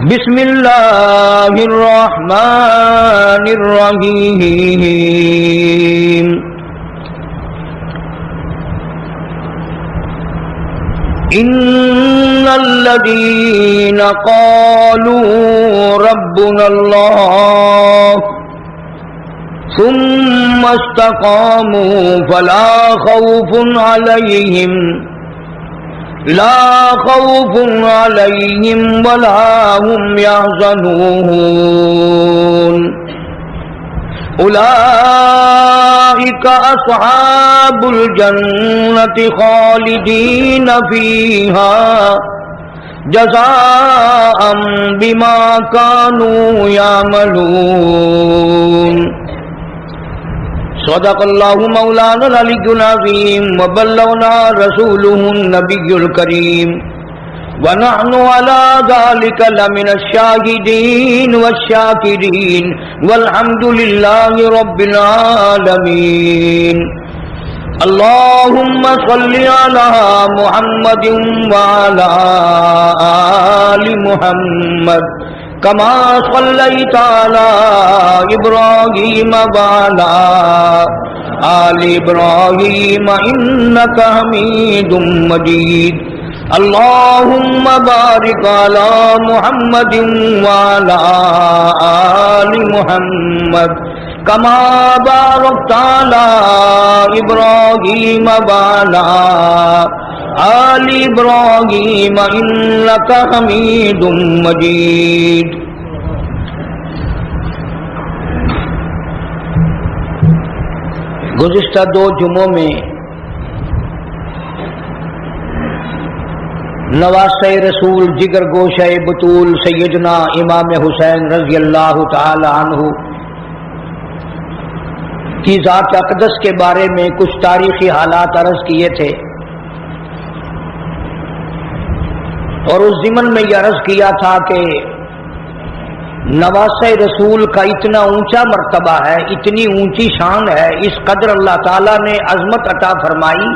بسم اللہ الرحمن الرحیم ان الذین قالوا ربنا اللہ ثم استقاموا فلا خوف علیہم ولا هم يحزنون اولئک اصحاب الجنة خالدین فیہا جزاء بما كانوا يعملون صدق اللہ مولانا العلی العظیم وبلغنا رسولہ النبی الکریم ونحن على ذلك لمن الشاہدین والشاکرین والحمد للہ رب العالمین اللہم صل علی محمد وعلی آل محمد کما صلیت علی ابراہیم وعلی آل ابراہیم انک حمید مجید اللہم بارک علی محمد وعلی آل محمد کما بارکت علی ابراہیم وعلی آل ابراہیم انک حمید مجید گزشتہ 2 جمعوں میں نواسہ رسول جگر گوشہ بطول سیدنا امام حسین رضی اللہ تعالی عنہ کی ذات اقدس کے بارے میں کچھ تاریخی حالات عرض کیے تھے، اور اس ضمن میں یہ عرض کیا تھا کہ نواسہ رسول کا اتنا اونچا مرتبہ ہے، اتنی اونچی شان ہے، اس قدر اللہ تعالیٰ نے عظمت عطا فرمائی۔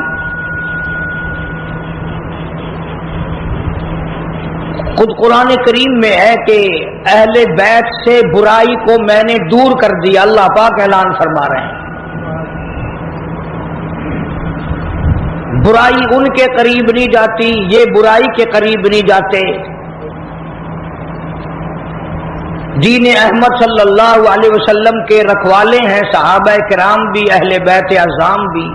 خود قرآن کریم میں ہے کہ اہل بیت سے برائی کو میں نے دور کر دیا، اللہ پاک اعلان فرما رہے ہیں۔ برائی ان کے قریب نہیں جاتی، یہ برائی کے قریب نہیں جاتے۔ دین احمد صلی اللہ علیہ وسلم کے رکھوالے ہیں صحابہ کرام بھی، اہل بیت اعظام بھی۔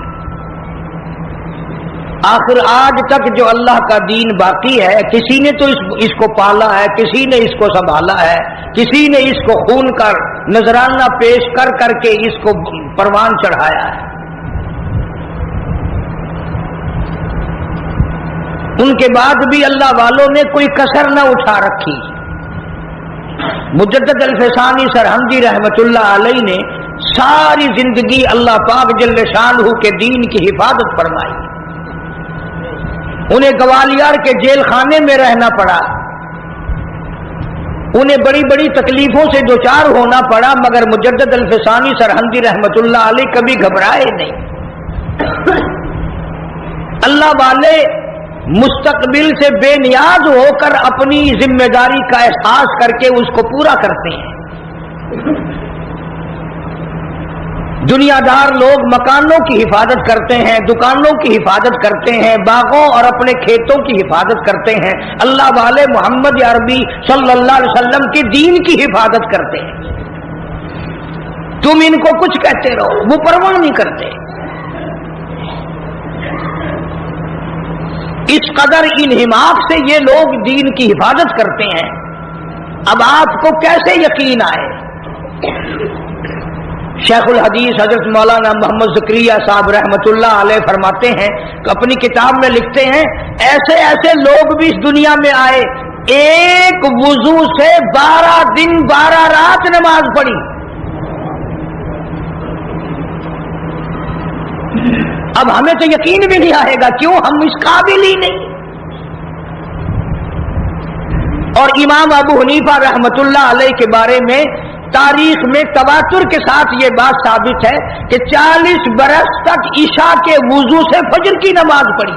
آخر آج تک جو اللہ کا دین باقی ہے، کسی نے تو اس کو پالا ہے، کسی نے اس کو سنبھالا ہے، کسی نے اس کو خون کر نذرانہ پیش کر کر کے اس کو پروان چڑھایا ہے۔ ان کے بعد بھی اللہ والوں نے کوئی کسر نہ اٹھا رکھی۔ مجدد الفسانی سرہندی رحمت اللہ علیہ نے ساری زندگی اللہ پاک جل شانہ کے دین کی حفاظت فرمائی۔ انہیں گوالیار کے جیل خانے میں رہنا پڑا، انہیں بڑی بڑی تکلیفوں سے دوچار ہونا پڑا، مگر مجدد الفسانی سرہندی رحمت اللہ علیہ کبھی گھبرائے نہیں۔ اللہ والے مستقبل سے بے نیاز ہو کر اپنی ذمہ داری کا احساس کر کے اس کو پورا کرتے ہیں۔ دنیا دار لوگ مکانوں کی حفاظت کرتے ہیں، دکانوں کی حفاظت کرتے ہیں، باغوں اور اپنے کھیتوں کی حفاظت کرتے ہیں۔ اللہ والے محمد عربی صلی اللہ علیہ وسلم کے دین کی حفاظت کرتے ہیں۔ تم ان کو کچھ کہتے رہو، وہ پرواہ نہیں کرتے۔ اس قدر انہماک سے یہ لوگ دین کی حفاظت کرتے ہیں۔ اب آپ کو کیسے یقین آئے؟ شیخ الحدیث حضرت مولانا محمد زکریا صاحب رحمت اللہ علیہ فرماتے ہیں کہ اپنی کتاب میں لکھتے ہیں ایسے ایسے لوگ بھی اس دنیا میں آئے، ایک وضو سے 12 دن 12 رات نماز پڑھی۔ اب ہمیں تو یقین بھی نہیں آئے گا، کیوں؟ ہم اس قابل ہی نہیں۔ اور امام ابو حنیفہ رحمت اللہ علیہ کے بارے میں تاریخ میں تواتر کے ساتھ یہ بات ثابت ہے کہ 40 برس تک عشاء کے وضو سے فجر کی نماز پڑھی۔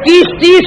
30-30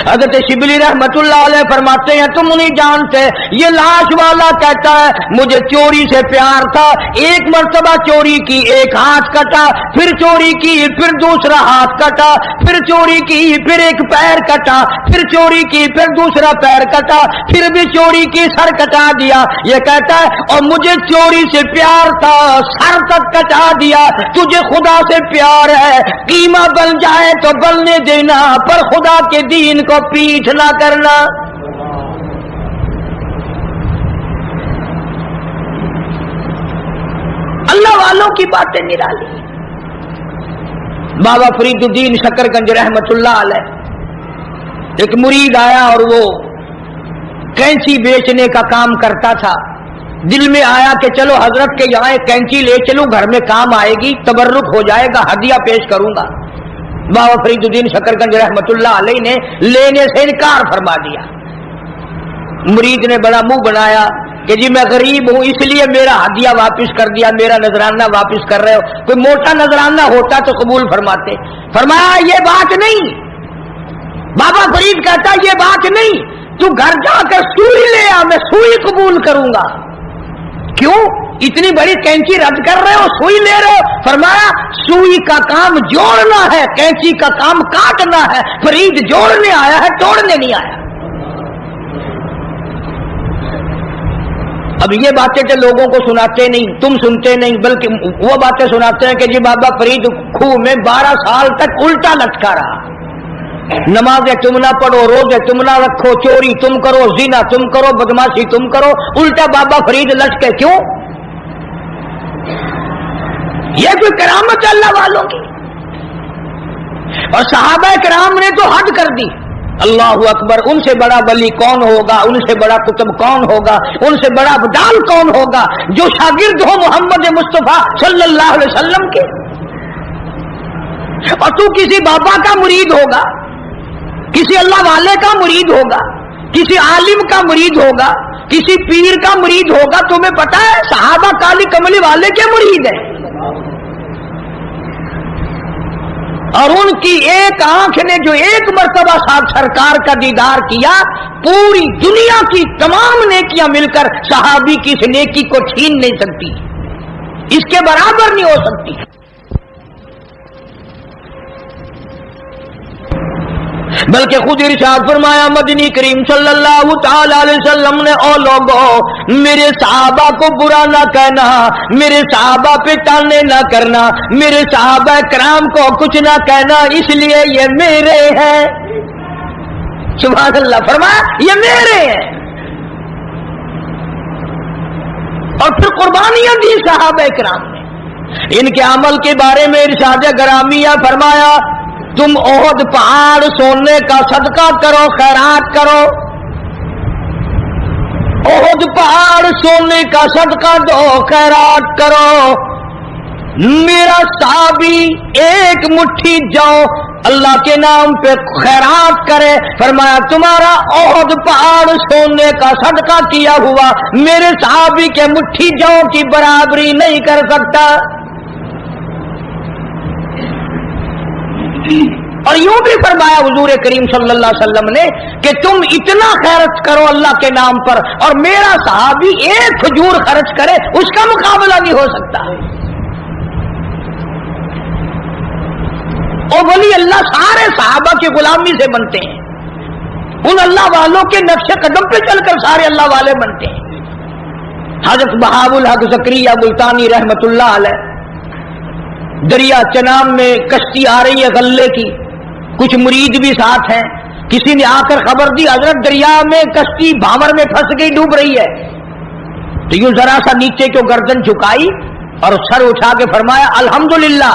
حضرت شبلی رحمتullah علیہ فرماتے ہیں تم نہیں جانتے یہ لاش والا کہتا ہے مجھے چوری سے پیار تھا، ایک مرتبہ چوری کی ایک ہاتھ کٹا، پھر چوری کی پھر دوسرا ہاتھ کٹا، پھر چوری کی پھر ایک پیر کٹا، پھر چوری کی پھر دوسرا پیر کٹا، پھر بھی چوری کی سر کٹا دیا۔ یہ کہتا ہے اور مجھے چوری سے پیار تھا، سر تک کٹا دیا۔ تجھے خدا سے پیار ہے، قیمہ بن جائے تو بننے دینا، پر خدا کے دین کو پیچھ نہ کرنا۔ اللہ والوں کی باتیں نرالی۔ بابا فرید الدین شکرگنج رحمتullah علیہ ایک مرید آیا اور وہ کینچی بیچنے کا کام کرتا تھا۔ دل میں آیا کہ چلو حضرت کے یہاں ایک کینچی لے چلوں، گھر میں کام آئے گی، تبرک ہو جائے گا، ہدیہ پیش کروں گا۔ بابا فرید الدین شکرگنج رحمتullah علیہ نے لینے سے انکار فرما دیا۔ مرید نے بڑا منہ بنایا کہ جی میں غریب ہوں اس لیے میرا ہدیہ واپس کر دیا، میرا نذرانہ واپس کر رہے ہو، کوئی موٹا نذرانہ ہوتا تو قبول فرماتے۔ فرمایا یہ بات نہیں۔ بابا فرید کہتا یہ بات نہیں، تو گھر جا کر سوئی لے آ، میں سوئی قبول کروں گا۔ کیوں اتنی بڑی کینچی رد کر رہے ہو، سوئی لے رہے ہو؟ فرمایا سوئی کا کام جوڑنا ہے، کینچی کا کام کاٹنا ہے۔ فرید جوڑنے آیا ہے، توڑنے نہیں آیا۔ اب یہ باتیں تو لوگوں کو سناتے نہیں، تم سنتے نہیں، بلکہ وہ باتیں سناتے ہیں کہ جی بابا فرید خوہ میں 12 سال تک الٹا لٹکا رہا، نمازیں تم نہ پڑھو، روزے تم نہ رکھو، چوری تم کرو، زنا تم کرو، بدماشی تم کرو، الٹا بابا فرید لٹکے۔ کیوں؟ یہ کوئی کرامت ہے اللہ والوں کی؟ اور صحابہ کرام نے تو حد کر دی۔ اللہ اکبر، ان سے بڑا ولی کون ہوگا، ان سے بڑا قطب کون ہوگا، ان سے بڑا بدال کون ہوگا جو شاگرد ہو محمد مصطفیٰ صلی اللہ علیہ وسلم کے؟ اور تو کسی بابا کا مرید ہوگا، کسی اللہ والے کا مرید ہوگا، کسی عالم کا مرید ہوگا، کسی پیر کا مرید ہوگا۔ تمہیں پتا ہے صحابہ کالی کملی والے کے مرید ہیں، اور ان کی ایک آنکھ نے جو ایک مرتبہ صاحب سرکار کا دیدار کیا، پوری دنیا کی تمام نیکیاں مل کر صحابی کی اس نیکی کو چھین نہیں سکتی، اس کے برابر نہیں ہو سکتی۔ بلکہ خود ارشاد فرمایا مدنی کریم صلی اللہ تعالی علیہ وسلم نے، او لوگو میرے صحابہ کو برا نہ کہنا، میرے صحابہ پہ تانے نہ کرنا، میرے صحابہ کرام کو کچھ نہ کہنا، اس لیے یہ میرے ہیں۔ سبحان اللہ، فرمایا یہ میرے ہیں۔ اور پھر قربانیاں دی صحابہ کرام نے، ان کے عمل کے بارے میں ارشاد گرامیہ فرمایا تم احد پہاڑ سونے کا صدقہ کرو، خیرات کرو، احد پہاڑ سونے کا صدقہ دو، خیرات کرو۔ میرا صحابی ایک مٹھی جو اللہ کے نام پہ خیرات کرے، فرمایا تمہارا احد پہاڑ سونے کا صدقہ کیا ہوا میرے صحابی کے مٹھی جو کی برابری نہیں کر سکتا۔ اور یوں بھی فرمایا حضور کریم صلی اللہ علیہ وسلم نے کہ تم اتنا خیرت کرو اللہ کے نام پر، اور میرا صحابی ایک کھجور خرچ کرے اس کا مقابلہ نہیں ہو سکتا۔ اور ولی اللہ سارے صحابہ کی غلامی سے بنتے ہیں، ان اللہ والوں کے نقش قدم پہ چل کر سارے اللہ والے بنتے ہیں۔ حضرت بہاء الحق زکریا ملتانی رحمتullah علیہ، دریا چناب میں کشتی آ رہی ہے غلے کی، کچھ مرید بھی ساتھ ہیں، کسی نے آ کر خبر دی حضرت دریا میں کشتی بھاور میں پھنس گئی، ڈوب رہی ہے۔ تو یوں ذرا سا نیچے کو گردن جھکائی اور سر اٹھا کے فرمایا الحمدللہ۔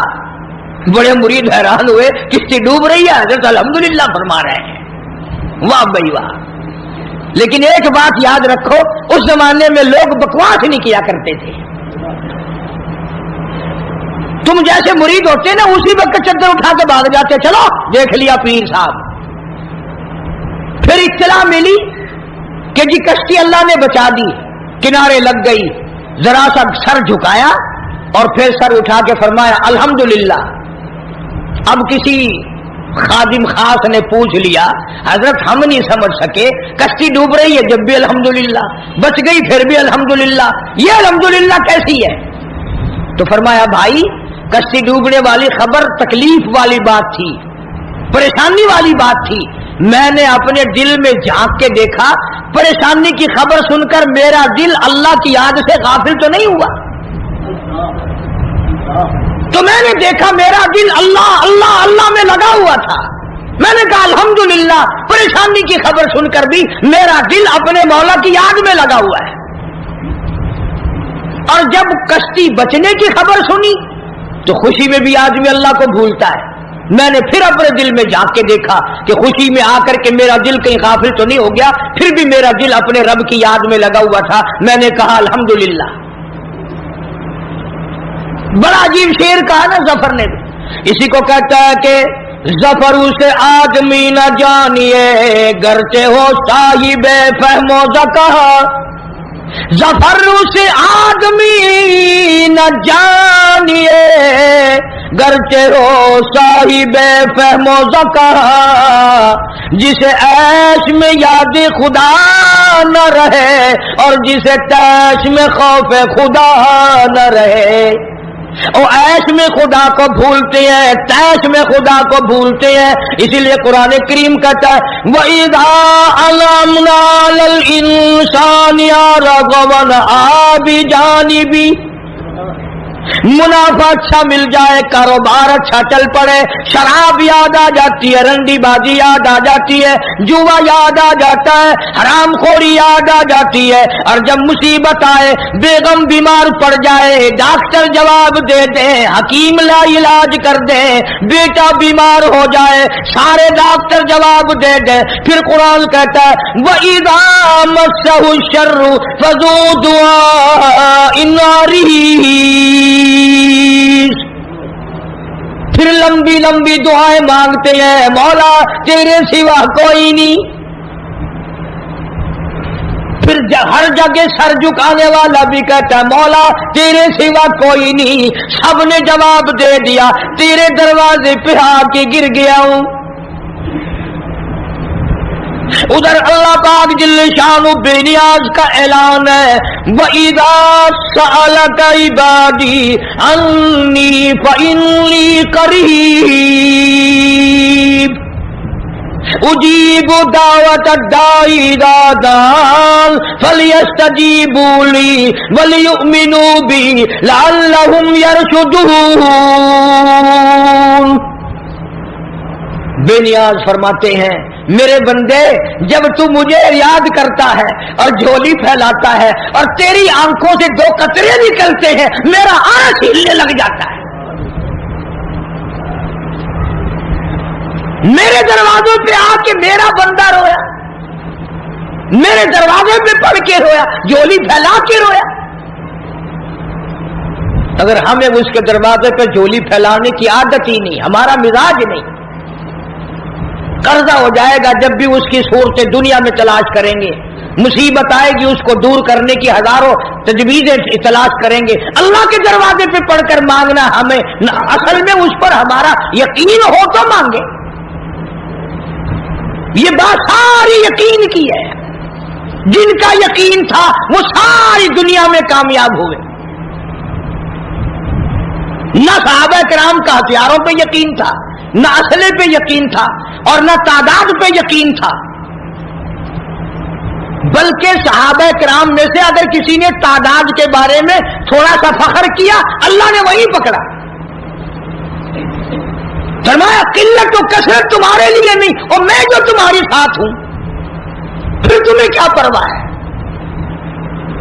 بڑے مرید حیران ہوئے، کشتی ڈوب رہی ہے، حضرت الحمدللہ فرما رہے ہیں۔ واہ بھائی واہ۔ لیکن ایک بات یاد رکھو، اس زمانے میں لوگ بکواس نہیں کیا کرتے تھے۔ تم جیسے مرید ہوتے نا اسی وقت چادر اٹھا کے بھاگ جاتے، چلو دیکھ لیا پیر صاحب۔ پھر اطلاع ملی کہ جی کشتی اللہ نے بچا دی، کنارے لگ گئی، ذرا سا سر جھکایا اور پھر سر اٹھا کے فرمایا الحمدللہ۔ اب کسی خادم خاص نے پوچھ لیا حضرت ہم نہیں سمجھ سکے، کشتی ڈوب رہی ہے جب بھی الحمدللہ، بچ گئی پھر بھی الحمدللہ، یہ الحمدللہ کیسی ہے؟ تو فرمایا بھائی کشتی ڈوبنے والی خبر تکلیف والی بات تھی، پریشانی والی بات تھی، میں نے اپنے دل میں جھانک کے دیکھا، پریشانی کی خبر سن کر میرا دل اللہ کی یاد سے غافل تو نہیں ہوا، تو میں نے دیکھا میرا دل اللہ اللہ اللہ میں لگا ہوا تھا، میں نے کہا الحمدللہ پریشانی کی خبر سن کر بھی میرا دل اپنے مولا کی یاد میں لگا ہوا ہے۔ اور جب کشتی بچنے کی خبر سنی تو خوشی میں بھی آدمی اللہ کو بھولتا ہے، میں نے پھر اپنے دل میں جھانک کے دیکھا کہ خوشی میں آ کر کے میرا دل کہیں غافل تو نہیں ہو گیا، پھر بھی میرا دل اپنے رب کی یاد میں لگا ہوا تھا، میں نے کہا الحمدللہ۔ بڑا عجیب شعر کہا نا ظفر نے، اسی کو کہتا ہے کہ ظفر سے آدمی نہ جانیے گرچہ ہو صاحب فہم و ذکا، ظفر سے آدمی نہ جانیے گرچہ ہو صاحب فہم و ذکا، جسے عیش میں یاد خدا نہ رہے اور جسے تیش میں خوف خدا نہ رہے۔ او عیش میں خدا کو بھولتے ہیں، تیش میں خدا کو بھولتے ہیں، اسی لیے قرآن کریم کہتا ہے وَإِذَا عَلَمْنَا لِلْإِنسَانِ رَغَبًا بِجَانِبِهِ، منافع اچھا مل جائے، کاروبار اچھا چل پڑے، شراب یاد آ جاتی ہے، رنڈی بازی یاد آ جاتی ہے، جوا یاد آ جاتا ہے، حرام خوری یاد آ جاتی ہے، اور جب مصیبت آئے، بیگم بیمار پڑ جائے، ڈاکٹر جواب دے دیں، حکیم لا علاج کر دیں، بیٹا بیمار ہو جائے، سارے ڈاکٹر جواب دے دیں، پھر قرآن کہتا ہے وَإِذَا مَسَّهُ الشَّرُّ فَذُو دُعَاءٍ عَرِيضٍ، پھر لمبی لمبی دعائیں مانگتے ہیں، مولا تیرے سوا کوئی نہیں، پھر ہر جگہ سر جھکانے والا بھی کہتا ہے مولا تیرے سوا کوئی نہیں، سب نے جواب دے دیا، تیرے دروازے پہ آ کے گر گیا ہوں۔ ادھر اللہ پاک جل شانہ بے نیاز کا اعلان ہے وَإِذَا سَأَلَكَ عِبَادِي عَنِّي فَإِنِّي قَرِيبٌ أُجِيبُ دَعْوَةَ الدَّاعِ إِذَا دَعَانِ فَلْيَسْتَجِيبُوا لِي وَلْيُؤْمِنُوا بِي لَعَلَّهُمْ يَرْشُدُونَ۔ بے نیاز فرماتے ہیں میرے بندے جب تو مجھے یاد کرتا ہے اور جھولی پھیلاتا ہے اور تیری آنکھوں سے دو قطرے نکلتے ہیں، میرا آنکھ ہلنے لگ جاتا ہے، میرے دروازوں پہ آ کے میرا بندہ رویا، میرے دروازے پہ پڑھ کے رویا، جھولی پھیلا کے رویا۔ اگر ہمیں اس کے دروازے پہ جھولی پھیلانے کی عادت ہی نہیں، ہمارا مزاج نہیں، قرضہ ہو جائے گا جب بھی اس کی صورتیں دنیا میں تلاش کریں گے، مصیبت آئے گی اس کو دور کرنے کی ہزاروں تجویزیں تلاش کریں گے، اللہ کے دروازے پہ پڑھ کر مانگنا ہمیں اصل میں اس پر ہمارا یقین ہو تو مانگے۔ یہ بات ساری یقین کی ہے، جن کا یقین تھا وہ ساری دنیا میں کامیاب ہوئے، نہ صحابہ کرام کا ہتھیاروں پہ یقین تھا، نہ اسلحے پہ یقین تھا، اور نہ تعداد پہ یقین تھا، بلکہ صحابہ کرام میں سے اگر کسی نے تعداد کے بارے میں تھوڑا سا فخر کیا اللہ نے وہی پکڑا، فرمایا قلت و کثرت تمہارے لیے نہیں اور میں جو تمہارے ساتھ ہوں، پھر تمہیں کیا پرواہ ہے۔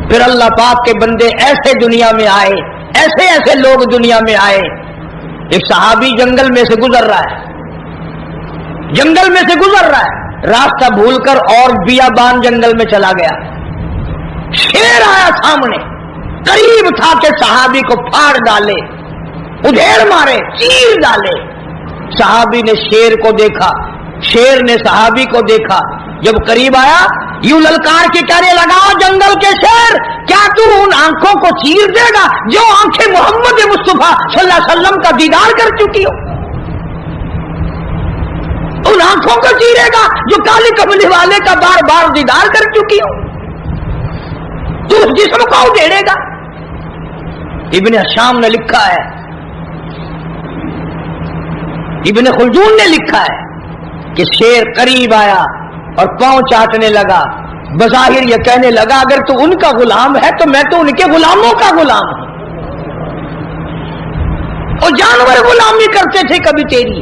پھر اللہ پاک کے بندے ایسے دنیا میں آئے، ایسے ایسے لوگ دنیا میں آئے۔ ایک صحابی جنگل میں سے گزر رہا ہے، جنگل میں سے گزر رہا ہے، راستہ بھول کر اور بیابان جنگل میں چلا گیا، شیر آیا سامنے، قریب تھا کہ صحابی کو پھاڑ ڈالے، ادھیڑ مارے، چیر ڈالے۔ صحابی نے شیر کو دیکھا، شیر نے صحابی کو دیکھا، جب قریب آیا یوں للکار کے کہنے لگا جنگل کے شیر کیا تو ان آنکھوں کو چیر دے گا جو آنکھیں محمد مصطفیٰ صلی اللہ علیہ وسلم کا دیدار کر چکی ہو؟ ان آنکھوں کو چیرے گا جو کالی کملی والے کا بار بار دیدار کر چکی ہوں؟ تو اس جسم کو اجیڑے گا؟ ابن حشام نے لکھا ہے، ابن خلدون نے لکھا ہے کہ شیر قریب آیا اور پاؤں چاٹنے لگا، بظاہر یہ کہنے لگا اگر تو ان کا غلام ہے تو میں تو ان کے غلاموں کا غلام ہوں، اور جانور غلامی کرتے تھے کبھی تیری۔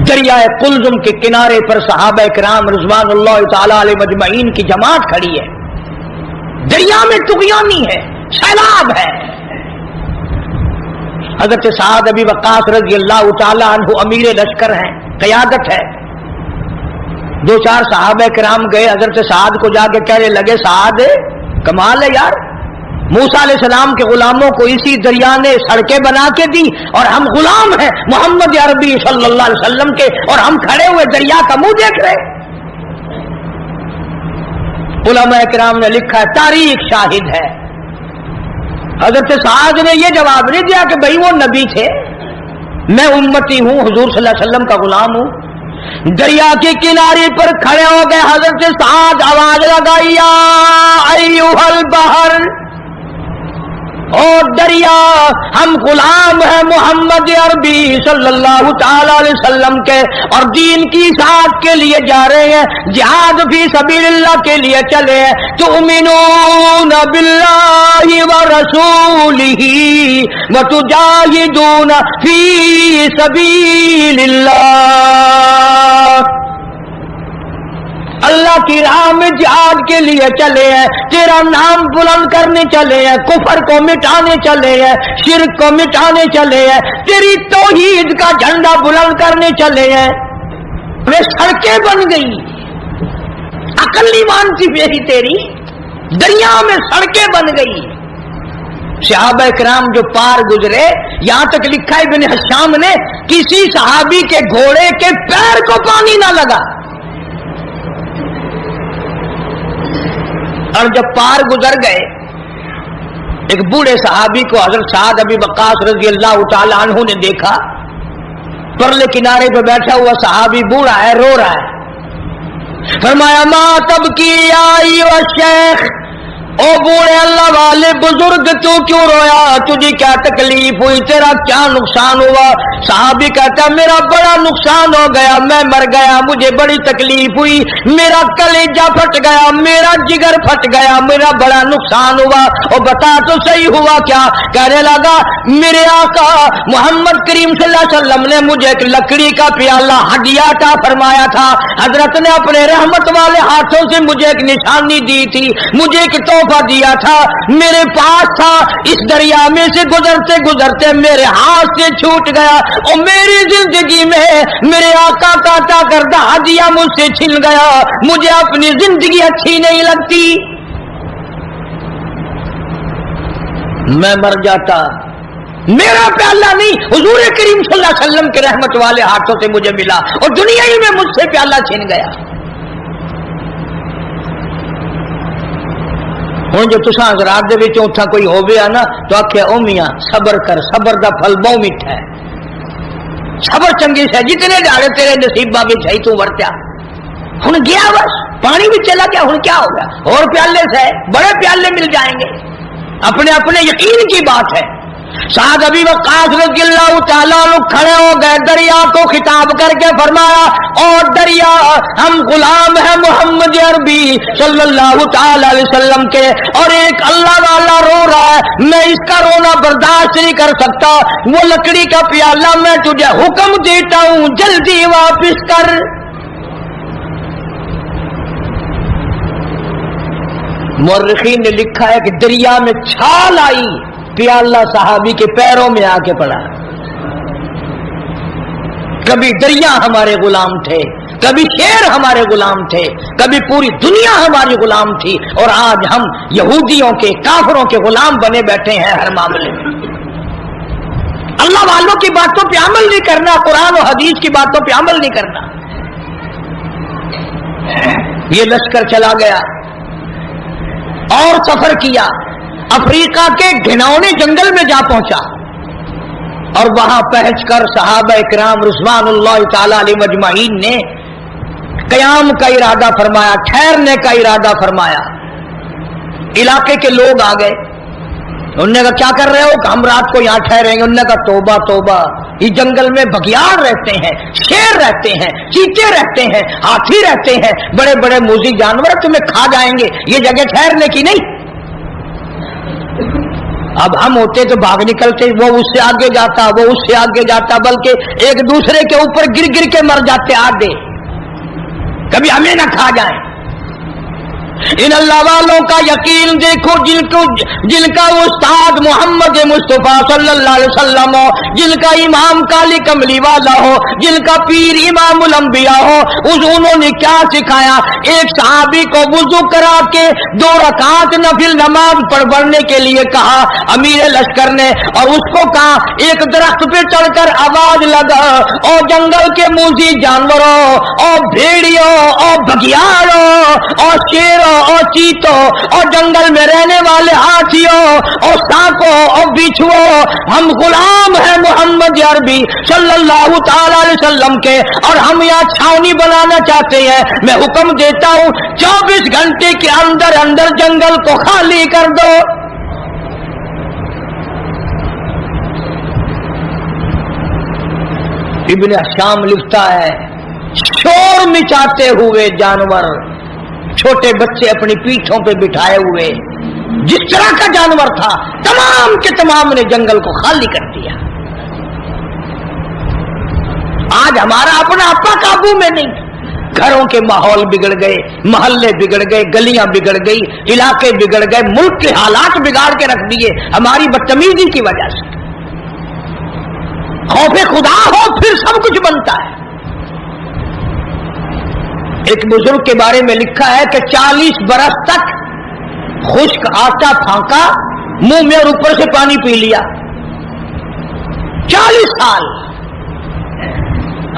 دریائے قلزم کے کنارے پر صحابہ کرام رضوان اللہ تعالی علیہ مجمعین کی جماعت کھڑی ہے، دریا میں طغیانی ہے، سیلاب ہے۔ حضرت سعد ابی وقاص رضی اللہ تعالی عنہ امیر لشکر ہیں، قیادت ہے۔ دو چار صحابہ کرام گئے حضرت سعد کو جا کے کہنے لگے سعد کمال ہے یار، موسیٰ علیہ السلام کے غلاموں کو اسی دریا نے سڑکیں بنا کے دی اور ہم غلام ہیں محمد عربی صلی اللہ علیہ وسلم کے، اور ہم کھڑے ہوئے دریا کا منہ دیکھ رہے۔ علماء کرام نے لکھا ہے، تاریخ شاہد ہے، حضرت سعد نے یہ جواب نہیں دیا کہ بھئی وہ نبی تھے، میں امتی ہوں، حضور صلی اللہ علیہ وسلم کا غلام ہوں۔ دریا کے کنارے پر کھڑے ہو گئے حضرت سعد، آواز لگائی یا ایھا البحر، اور دریا ہم غلام ہیں محمد عربی صلی اللہ تعالی علیہ وسلم کے، اور دین کی ذات کے لیے جا رہے ہیں، جہاد فی سبیل اللہ کے لیے چلے ہیں، تؤمنون باللہ ورسولہ وتجاہدون فی سبیل اللہ، اللہ کی راہ میں جہاد کے لیے چلے ہیں، تیرا نام بلند کرنے چلے ہیں، کفر کو مٹانے چلے ہیں، شرک کو مٹانے چلے ہیں، تیری توحید کا جھنڈا بلند کرنے چلے ہیں۔ وہ سڑکیں بن گئی، عقل نہیں مانتی میری تیری، دریا میں سڑکیں بن گئی۔ صحابہ کرام جو پار گزرے، یہاں تک لکھا ابن حشام نے کسی صحابی کے گھوڑے کے پیر کو پانی نہ لگا، اور جب پار گزر گئے ایک بوڑھے صحابی کو حضرت سعد ابی وقاص رضی اللہ تعالی عنہ نے دیکھا، پرلے کنارے پہ بیٹھا ہوا صحابی بوڑھا ہے، رو رہا ہے، فرمایا ما تبکی یا ایھا الشیخ، او بوڑھے اللہ والے بزرگ تو کیوں رویا، تجھے کیا تکلیف ہوئی، تیرا کیا نقصان ہوا؟ صحابی کہتا میرا بڑا نقصان ہو گیا، میں مر گیا، مجھے بڑی تکلیف ہوئی، میرا کلیجہ پھٹ گیا، میرا جگر پھٹ گیا، میرا بڑا نقصان ہوا۔ اور بتا تو صحیح ہوا کیا؟ کہنے لگا میرے آقا محمد کریم صلی اللہ علیہ وسلم نے مجھے ایک لکڑی کا پیالہ ہدیہ عطا فرمایا تھا، حضرت نے اپنے رحمت والے ہاتھوں سے مجھے ایک نشانی دی تھی، مجھے ایک تحفہ دیا تھا، میرے پاس تھا، اس دریا میں سے گزرتے گزرتے میرے ہاتھ سے چھوٹ گیا، اور میری زندگی میں میرے آقا کا عطا کردہ ہدیہ مجھ سے چھن گیا، مجھے اپنی زندگی اچھی نہیں لگتی، میں مر جاتا، میرا پیالہ نہیں حضور کریم صلی اللہ علیہ وسلم کے رحمت والے ہاتھوں سے مجھے ملا، اور دنیا ہی میں مجھ سے پیالہ چھن گیا۔ ہوں جو تساں حضرات دے وچوں اتھا کوئی ہووے نا تو آکھے او میاں صبر کر، صبر دا پھل بہت میٹھا ہے، صبر چنگی سے جتنے دہاڑے تیرے نصیباں وچ ہے تو ورتیا، ہن گیا بس پانی بھی چلا گیا، ہن کیا ہوگا؟ اور پیالے سے بڑے پیالے مل جائیں گے، اپنے اپنے یقین کی بات ہے۔ سعد ابی وقاص رضی اللہ تعالیٰ عنہ کھڑے ہو گئے، دریا کو خطاب کر کے فرمایا اور دریا ہم غلام ہیں محمد عربی صلی اللہ تعالیٰ علیہ وسلم کے، اور ایک اللہ والا رو رہا ہے، میں اس کا رونا برداشت نہیں کر سکتا، وہ لکڑی کا پیالہ میں تجھے حکم دیتا ہوں جلدی واپس کر۔ مورخین نے لکھا ہے کہ دریا میں چھال آئی، پیالہ صحابی کے پیروں میں آ کے پڑا۔ کبھی دریا ہمارے غلام تھے، کبھی شیر ہمارے غلام تھے، کبھی پوری دنیا ہماری غلام تھی، اور آج ہم یہودیوں کے کافروں کے غلام بنے بیٹھے ہیں ہر معاملے میں۔ اللہ والوں کی باتوں پہ عمل نہیں کرنا، قرآن و حدیث کی باتوں پہ عمل نہیں کرنا۔ یہ لشکر چلا گیا اور سفر کیا، افریقہ کے گھناؤنے جنگل میں جا پہنچا، اور وہاں پہنچ کر صحابہ کرام رضوانullah تعالی علیہم اجمعین نے قیام کا ارادہ فرمایا، ٹھہرنے کا ارادہ فرمایا۔ علاقے کے لوگ آ گئے، انہوں نے کہا کیا کر رہے ہو؟ کہ ہم رات کو یہاں ٹھہریں گے۔ انہوں نے کہا توبہ توبہ، یہ جنگل میں بگیار رہتے ہیں، شیر رہتے ہیں، چیتے رہتے ہیں، ہاتھی رہتے ہیں، بڑے بڑے موذی جانور تمہیں کھا جائیں گے، یہ جگہ ٹھہرنے کی نہیں۔ اب ہم ہوتے تو بھاگ نکلتے، وہ اس سے آگے جاتا، وہ اس سے آگے جاتا، بلکہ ایک دوسرے کے اوپر گر گر کے مر جاتے آدھے، کبھی ہمیں نہ کھا جائیں۔ ان اللہ والوں کا یقین دیکھو جن کا استاد محمد مصطفیٰ صلی اللہ علیہ وسلم ہو، جن کا امام کالی کملی والا ہو، جن کا پیر امام الانبیاء ہو، انہوں نے کیا سکھایا؟ ایک صحابی کو وضو کرا کے 2 رکعت نفل نماز پڑھنے کے لیے کہا امیر لشکر نے، اور اس کو کہا ایک درخت پہ چڑھ کر آواز لگا، اور جنگل کے موذی جانوروں اور بھیڑیوں اور بگیاروں اور شیروں اور چیتوں اور جنگل میں رہنے والے ہاتھیوں اور سانپوں اور بچھوؤں، ہم غلام ہیں محمد عربی صلی اللہ تعالی علیہ وسلم کے، اور ہم یہاں چھاونی بنانا چاہتے ہیں۔ میں حکم دیتا ہوں 24 گھنٹے کے اندر اندر جنگل کو خالی کر دو۔ ابن شام لکھتا ہے شور مچاتے ہوئے جانور، چھوٹے بچے اپنی پیٹھوں پہ بٹھائے ہوئے، جس طرح کا جانور تھا تمام کے تمام نے جنگل کو خالی کر دیا۔ آج ہمارا اپنا اپنا قابو میں نہیں، گھروں کے ماحول بگڑ گئے، محلے بگڑ گئے، گلیاں بگڑ گئی، علاقے بگڑ گئے، ملک کے حالات بگاڑ کے رکھ دیے ہماری بدتمیزی کی وجہ سے۔ خوف خدا ہو پھر سب کچھ بنتا ہے۔ ایک بزرگ کے بارے میں لکھا ہے کہ 40 برس تک خشک آٹا پھانکا منہ میں اور اوپر سے پانی پی لیا، 40 سال۔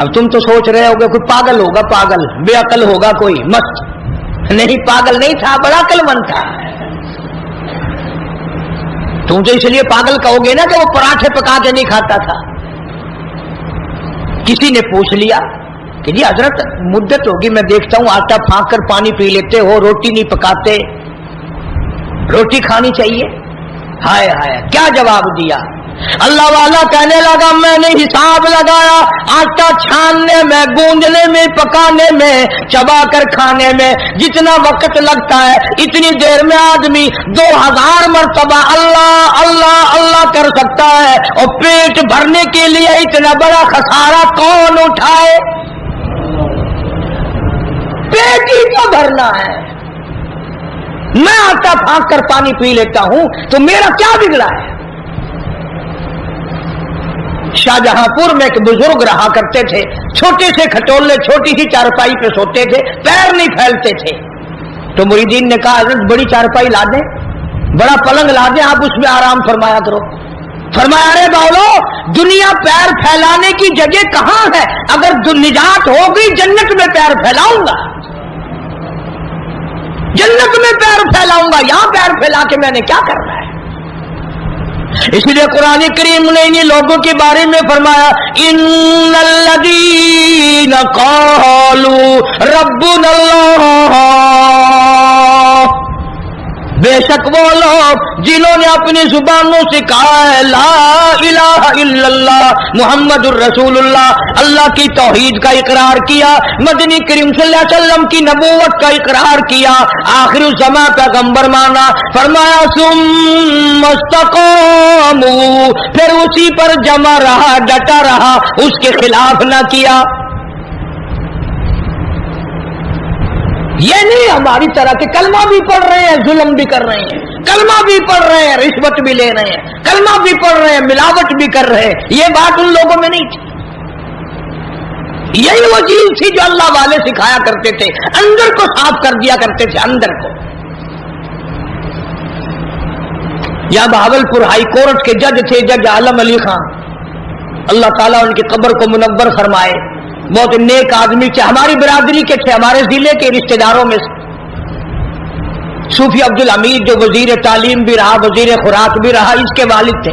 اب تم تو سوچ رہے ہوگے کوئی پاگل ہوگا، پاگل بے عقل ہوگا کوئی، مست نہیں، پاگل نہیں تھا، بڑا عقل مند تھا۔ تم تو اس لیے پاگل کہو گے نا کہ وہ پراٹھے پکا کے نہیں کھاتا تھا۔ کسی نے پوچھ لیا کہ جی حضرت مدت ہوگی میں دیکھتا ہوں آٹا پھانک کر پانی پی لیتے ہو، روٹی نہیں پکاتے، روٹی کھانی چاہیے۔ ہائے ہائے کیا جواب دیا؟ اللہ والا کہنے لگا میں نے حساب لگایا، آٹا چھاننے میں، گوندنے میں، پکانے میں، چبا کر کھانے میں جتنا وقت لگتا ہے اتنی دیر میں آدمی 2000 مرتبہ اللہ اللہ اللہ کر سکتا ہے، اور پیٹ بھرنے کے لیے اتنا بڑا خسارہ کون اٹھائے؟ پیٹ ہی تو بھرنا ہے۔ میں آٹا پھانک کر پانی پی لیتا ہوں تو میرا کیا بگڑا ہے؟ شاہجہاں پور میں ایک بزرگ رہا کرتے تھے، چھوٹے سے کھٹولے، چھوٹی سی چارپائی پہ سوتے تھے، پیر نہیں پھیلتے تھے۔ تو مریدین نے کہا حضرت بڑی چارپائی لا دیں، بڑا پلنگ لا دیں، آپ اس میں آرام فرمایا کرو۔ فرمایا ارے باولو دنیا پیر پھیلانے کی جگہ کہاں ہے؟ اگر نجات ہوگی جنت میں پیر پھیلاؤں گا، جنت میں پیر پھیلاؤں گا، یہاں پیر پھیلا کے میں نے کیا کرنا ہے؟ اس لیے قرآن کریم نے انہی لوگوں کے بارے میں فرمایا ان الذین قالوا ربنا اللہ، بے شک وہ لوگ جنہوں نے اپنی زبانوں سے کہا ہے لا الہ الا اللہ محمد الرسول اللہ، اللہ کی توحید کا اقرار کیا، مدنی کریم صلی اللہ علیہ وسلم کی نبوت کا اقرار کیا، آخر الزمان پیغمبر مانا، فرمایا ثم استقاموا، پھر اسی پر جمع رہا، ڈٹا رہا، اس کے خلاف نہ کیا۔ یہ نہیں ہماری طرح کہ کلمہ بھی پڑھ رہے ہیں ظلم بھی کر رہے ہیں، کلمہ بھی پڑھ رہے ہیں رشوت بھی لے رہے ہیں، کلمہ بھی پڑھ رہے ہیں ملاوٹ بھی کر رہے ہیں، یہ بات ان لوگوں میں نہیں تھی۔ یہی وہ چیز تھی جو اللہ والے سکھایا کرتے تھے، اندر کو صاف کر دیا کرتے تھے، اندر کو۔ یا بہاولپور ہائی کورٹ کے جج تھے جج عالم علی خان، اللہ تعالیٰ ان کی قبر کو منور فرمائے، بہت نیک آدمی تھے، ہماری برادری کے تھے، ہمارے ضلع کے رشتہ داروں میں سے۔ صوفی عبدالحمید جو وزیر تعلیم بھی رہا، وزیر خوراک بھی رہا، اس کے والد تھے۔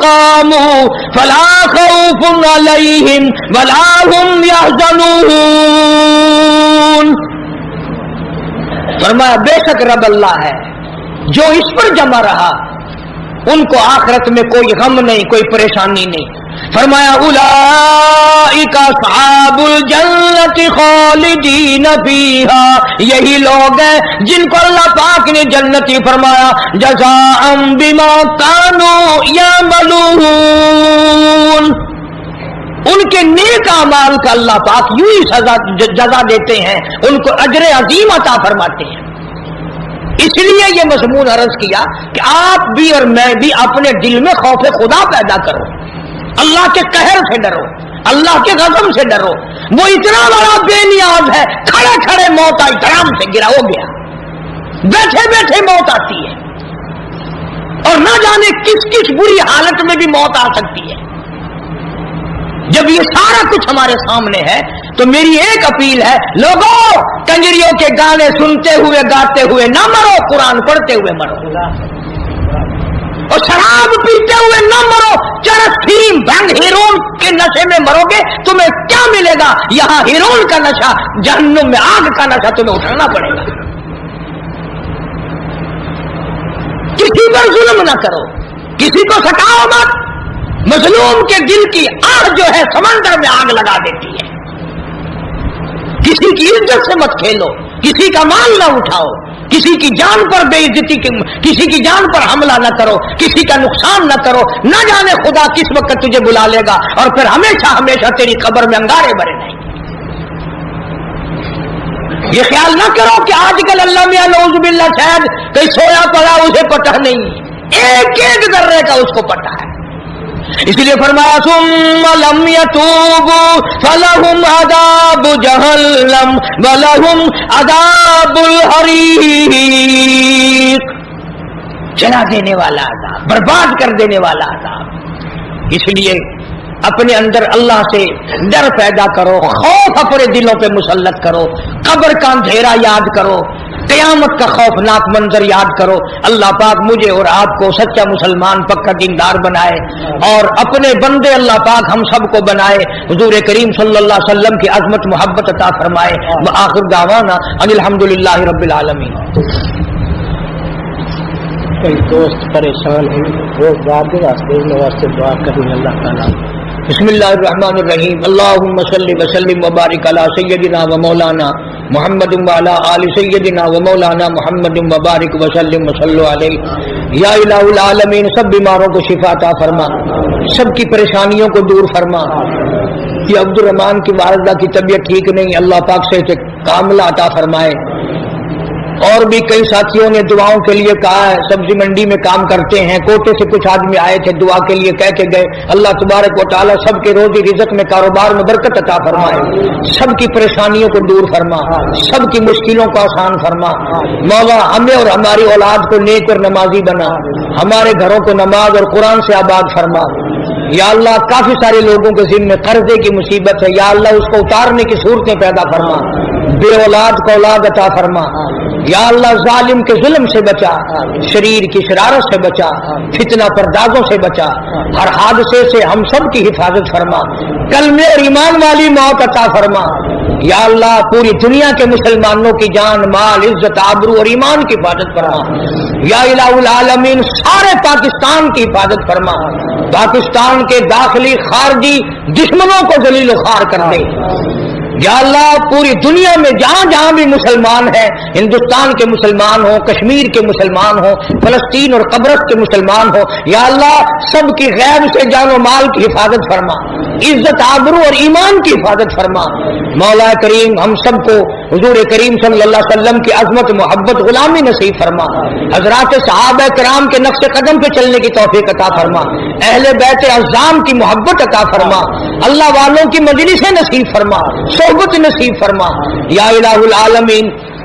استقاموا فلا خوف علیہم ولا هم يحزنون. فرمایا بے شک رب اللہ ہے جو اس پر جمع رہا ان کو آخرت میں کوئی غم نہیں، کوئی پریشانی نہیں. فرمایا اولئک اصحاب الجنت خالدین فیہا، یہی لوگ ہیں جن کو اللہ پاک نے جنتی فرمایا جزاء بما کانوا یعملون. ان کے نیک اعمال کا اللہ پاک یوں ہی جزا دیتے ہیں، ان کو اجر عظیم عطا فرماتے ہیں. اس لیے یہ مضمون عرض کیا کہ آپ بھی اور میں بھی اپنے دل میں خوف خدا پیدا کرو، اللہ کے قہر سے ڈرو، اللہ کے غضب سے ڈرو. وہ اتنا بڑا بے نیاز ہے، کھڑے کھڑے موت احترام سے گرا ہو گیا، بیٹھے بیٹھے موت آتی ہے اور نہ جانے کس کس بری حالت میں بھی موت آ سکتی ہے. جب یہ سارا کچھ ہمارے سامنے ہے تو میری ایک اپیل ہے، لوگوں کنجریوں کے گانے سنتے ہوئے گاتے ہوئے نہ مرو، قرآن پڑھتے ہوئے مرو، اور شراب پیتے ہوئے نہ مرو. چرس فیم بھنگ ہیرون کے نشے میں مرو گے تمہیں کیا ملے گا؟ یہاں ہیرون کا نشہ، جہنم میں آگ کا نشہ تمہیں اٹھانا پڑے گا. کسی پر ظلم نہ کرو، کسی کو ستاؤ مت. مظلوم کے دل کی آگ جو ہے سمندر میں آگ لگا دیتی ہے. کسی کی عزت سے مت کھیلو، کسی کا مال نہ اٹھاؤ، کسی کی جان پر بے عزتی، کسی کی جان پر حملہ نہ کرو، کسی کا نقصان نہ کرو. نہ جانے خدا کس وقت تجھے بلا لے گا اور پھر ہمیشہ ہمیشہ تیری قبر میں انگارے بھرے رہیں گے. یہ خیال نہ کرو کہ آج کل اللہ میں نعوذ باللہ شاید کہیں سویا پڑا اسے پتہ نہیں، ایک ایک ذرے کا اس کو پتہ ہے. اس لیے فرمایا ثم لم يتوبوا فلهم عذاب جہنم ولهم عذاب الحریق. جلا دینے والا عذاب، برباد کر دینے والا عذاب. اس لیے اپنے اندر اللہ سے ڈر پیدا کرو، خوف اپنے دلوں پہ مسلط کرو، قبر کا اندھیرا یاد کرو، قیامت کا خوفناک منظر یاد کرو. اللہ پاک مجھے اور آپ کو سچا مسلمان پکا دیندار بنائے اور اپنے بندے اللہ پاک ہم سب کو بنائے. حضور کریم صلی اللہ علیہ وسلم کی عظمت محبت عطا فرمائے. وآخر دعوانا ان الحمدللہ رب العالمین. کئی دوست پریشان ہیں، روزگار کے واسطے دعا کریں اللہ تعالیٰ. بسم اللہ الرحمن الرحیم. اللہم صلی وسلم وبارک علی سیدنا و مولانا محمد وعلی آل سیدنا و مولانا محمد وبارک وسلم وصلو علیہ. یا الہ العالمین سب بیماروں کو شفا عطا فرما، سب کی پریشانیوں کو دور فرما. یہ عبد الرحمان کی والدہ کی طبیعت ٹھیک نہیں، اللہ پاک سے کاملہ عطا فرمائے. اور بھی کئی ساتھیوں نے دعاؤں کے لیے کہا ہے، سبزی منڈی میں کام کرتے ہیں، کوٹے سے کچھ آدمی آئے تھے دعا کے لیے کہہ کے گئے. اللہ تبارک و تعالیٰ سب کے روزی رزق میں کاروبار میں برکت عطا فرمائے، سب کی پریشانیوں کو دور فرما، سب کی مشکلوں کو آسان فرما. مولا ہمیں اور ہماری اولاد کو نیک اور نمازی بنا، ہمارے گھروں کو نماز اور قرآن سے آباد فرما. یا اللہ کافی سارے لوگوں کے ذمہ قرضے کی مصیبت ہے، یا اللہ اس کو اتارنے کی صورتیں پیدا فرما. بے اولاد کو اولاد عطا فرما. یا اللہ ظالم کے ظلم سے بچا، شریر کی شرارت سے بچا، فتنہ پردازوں سے بچا، ہر حادثے سے ہم سب کی حفاظت فرما. کلمے اور ایمان والی موت عطا فرما. یا اللہ پوری دنیا کے مسلمانوں کی جان مال عزت آبرو اور ایمان کی حفاظت فرما. یا الہ العالمین سارے پاکستان کی حفاظت فرما. پاکستان کے داخلی خارجی دشمنوں کو ذلیل و خوار کر دے. یا اللہ پوری دنیا میں جہاں جہاں بھی مسلمان ہیں، ہندوستان کے مسلمان ہوں، کشمیر کے مسلمان ہوں، فلسطین اور قبرص کے مسلمان ہوں، یا اللہ سب کی غیب سے جان و مال کی حفاظت فرما، عزت آبرو اور ایمان کی حفاظت فرما. مولا کریم ہم سب کو حضور کریم صلی اللہ علیہ وسلم کی عظمت محبت غلامی نصیب فرما. حضرات صحابہ کرام کے نقش قدم پہ چلنے کی توفیق عطا فرما. اہل بیت اعظام کی محبت عطا فرما. اللہ والوں کی مجلسیں نصیب فرما، صحبت نصیب فرما. یا الہ العالمین